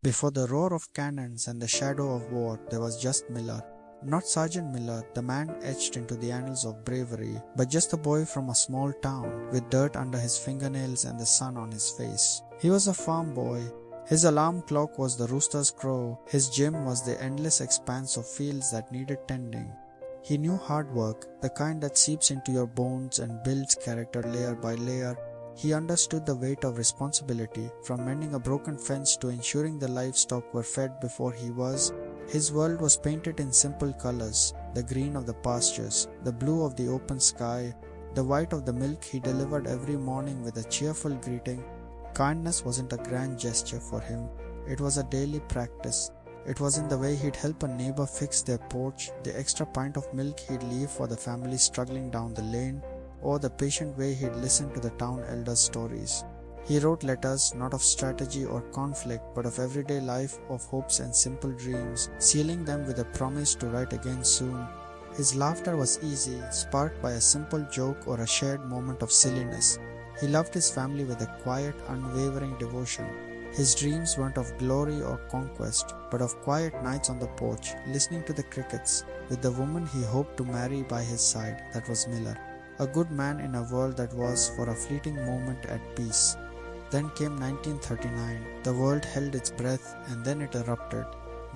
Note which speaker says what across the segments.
Speaker 1: Before the roar of cannons and the shadow of war, there was just Miller. Not Sergeant Miller, the man etched into the annals of bravery, but just a boy from a small town, with dirt under his fingernails and the sun on his face. He was a farm boy. His alarm clock was the rooster's crow. His gym was the endless expanse of fields that needed tending. He knew hard work, the kind that seeps into your bones and builds character layer by layer. He understood the weight of responsibility, from mending a broken fence to ensuring the livestock were fed before he was. His world was painted in simple colors, the green of the pastures, the blue of the open sky, the white of the milk he delivered every morning with a cheerful greeting. Kindness wasn't a grand gesture for him, it was a daily practice. It was in the way he'd help a neighbor fix their porch, the extra pint of milk he'd leave for the family struggling down the lane, or the patient way he'd listen to the town elders' stories. He wrote letters not of strategy or conflict, but of everyday life, of hopes and simple dreams, sealing them with a promise to write again soon. His laughter was easy, sparked by a simple joke or a shared moment of silliness. He loved his family with a quiet, unwavering devotion. His dreams weren't of glory or conquest, but of quiet nights on the porch, listening to the crickets, with the woman he hoped to marry by his side. That was Miller. A good man in a world that was, for a fleeting moment, at peace. Then came 1939. The world held its breath, and then it erupted.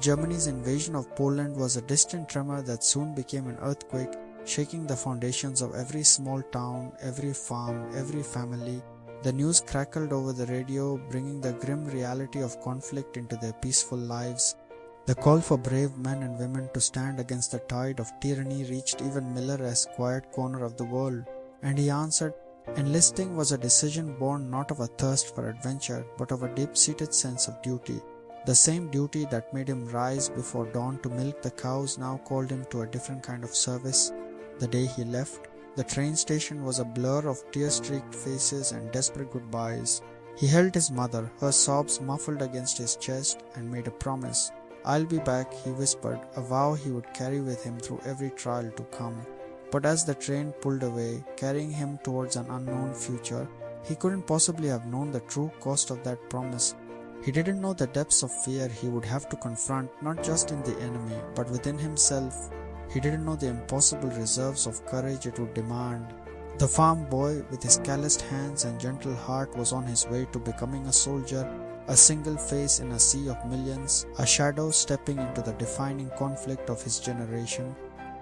Speaker 1: Germany's invasion of Poland was a distant tremor that soon became an earthquake, shaking the foundations of every small town, every farm, every family. The news crackled over the radio, bringing the grim reality of conflict into their peaceful lives. The call for brave men and women to stand against the tide of tyranny reached even Miller's quiet corner of the world, and he answered. Enlisting was a decision born not of a thirst for adventure, but of a deep-seated sense of duty. The same duty that made him rise before dawn to milk the cows now called him to a different kind of service. The day he left, the train station was a blur of tear-streaked faces and desperate goodbyes. He held his mother, her sobs muffled against his chest, and made a promise. "I'll be back," he whispered, a vow he would carry with him through every trial to come. But as the train pulled away, carrying him towards an unknown future, he couldn't possibly have known the true cost of that promise. He didn't know the depths of fear he would have to confront, not just in the enemy, but within himself. He didn't know the impossible reserves of courage it would demand. The farm boy, with his calloused hands and gentle heart, was on his way to becoming a soldier, a single face in a sea of millions, a shadow stepping into the defining conflict of his generation.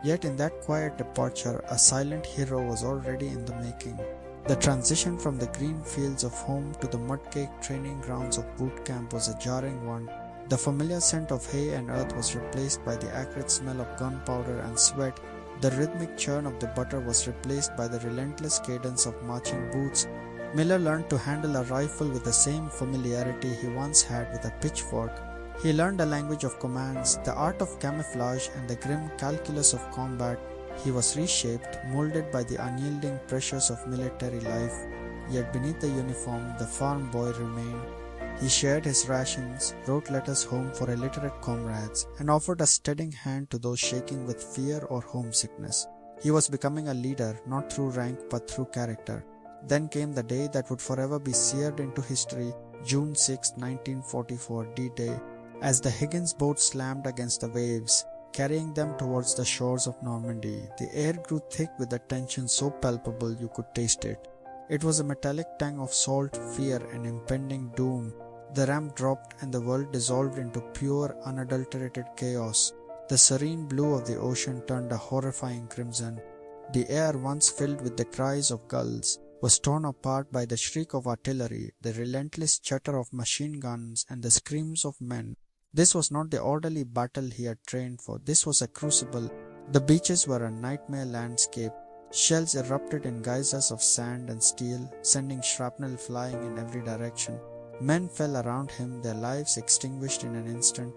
Speaker 1: Yet in that quiet departure, a silent hero was already in the making. The transition from the green fields of home to the mud-caked training grounds of boot camp was a jarring one. The familiar scent of hay and earth was replaced by the acrid smell of gunpowder and sweat. The rhythmic churn of the butter was replaced by the relentless cadence of marching boots. Miller learned to handle a rifle with the same familiarity he once had with a pitchfork. He learned a language of commands, the art of camouflage, and the grim calculus of combat. He was reshaped, molded by the unyielding pressures of military life. Yet beneath the uniform, the farm boy remained. He shared his rations, wrote letters home for illiterate comrades, and offered a steadying hand to those shaking with fear or homesickness. He was becoming a leader, not through rank but through character. Then came the day that would forever be seared into history, June 6, 1944, D-Day. As the Higgins boat slammed against the waves, carrying them towards the shores of Normandy, the air grew thick with a tension so palpable you could taste it. It was a metallic tang of salt, fear, and impending doom. The ramp dropped and the world dissolved into pure, unadulterated chaos. The serene blue of the ocean turned a horrifying crimson. The air, once filled with the cries of gulls, was torn apart by the shriek of artillery, the relentless chatter of machine guns, and the screams of men. This was not the orderly battle he had trained for. This was a crucible. The beaches were a nightmare landscape. Shells erupted in geysers of sand and steel, sending shrapnel flying in every direction. Men fell around him, their lives extinguished in an instant.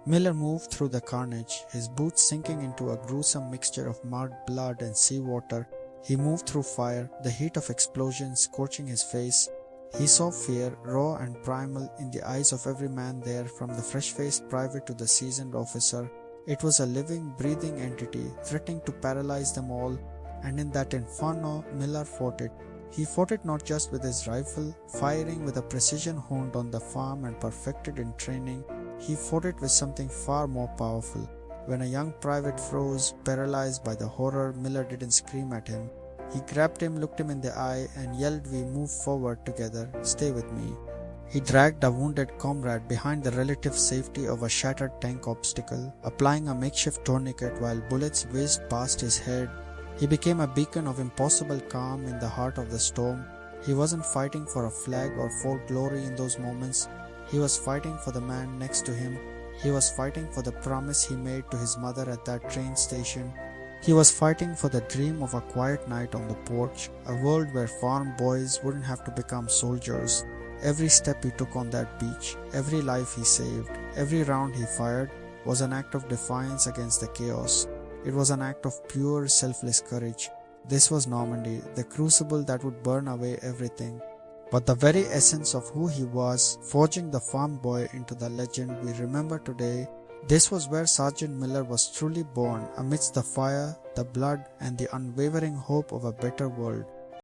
Speaker 1: Miller moved through the carnage, his boots sinking into a gruesome mixture of mud, blood, and seawater. He moved through fire, the heat of explosions scorching his face. He saw fear, raw and primal, in the eyes of every man there, from the fresh-faced private to the seasoned officer. It was a living, breathing entity, threatening to paralyze them all, and in that inferno Miller fought it. He fought it not just with his rifle, firing with a precision honed on the farm and perfected in training. He fought it with something far more powerful. When a young private froze, paralyzed by the horror, Miller didn't scream at him. He grabbed him, looked him in the eye, and yelled, "We move forward together. Stay with me." He dragged a wounded comrade behind the relative safety of a shattered tank obstacle, applying a makeshift tourniquet while bullets whizzed past his head. He became a beacon of impossible calm in the heart of the storm. He wasn't fighting for a flag or for glory in those moments. He was fighting for the man next to him. He was fighting for the promise he made to his mother at that train station. He was fighting for the dream of a quiet night on the porch, a world where farm boys wouldn't have to become soldiers. Every step he took on that beach, every life he saved, every round he fired was an act of defiance against the chaos. It was an act of pure, selfless courage. This was Normandy, the crucible that would burn away everything. But the very essence of who he was, forging the farm boy into the legend we remember today, this was where Sergeant Miller was truly born, amidst the fire, the blood, and the unwavering hope of a better world.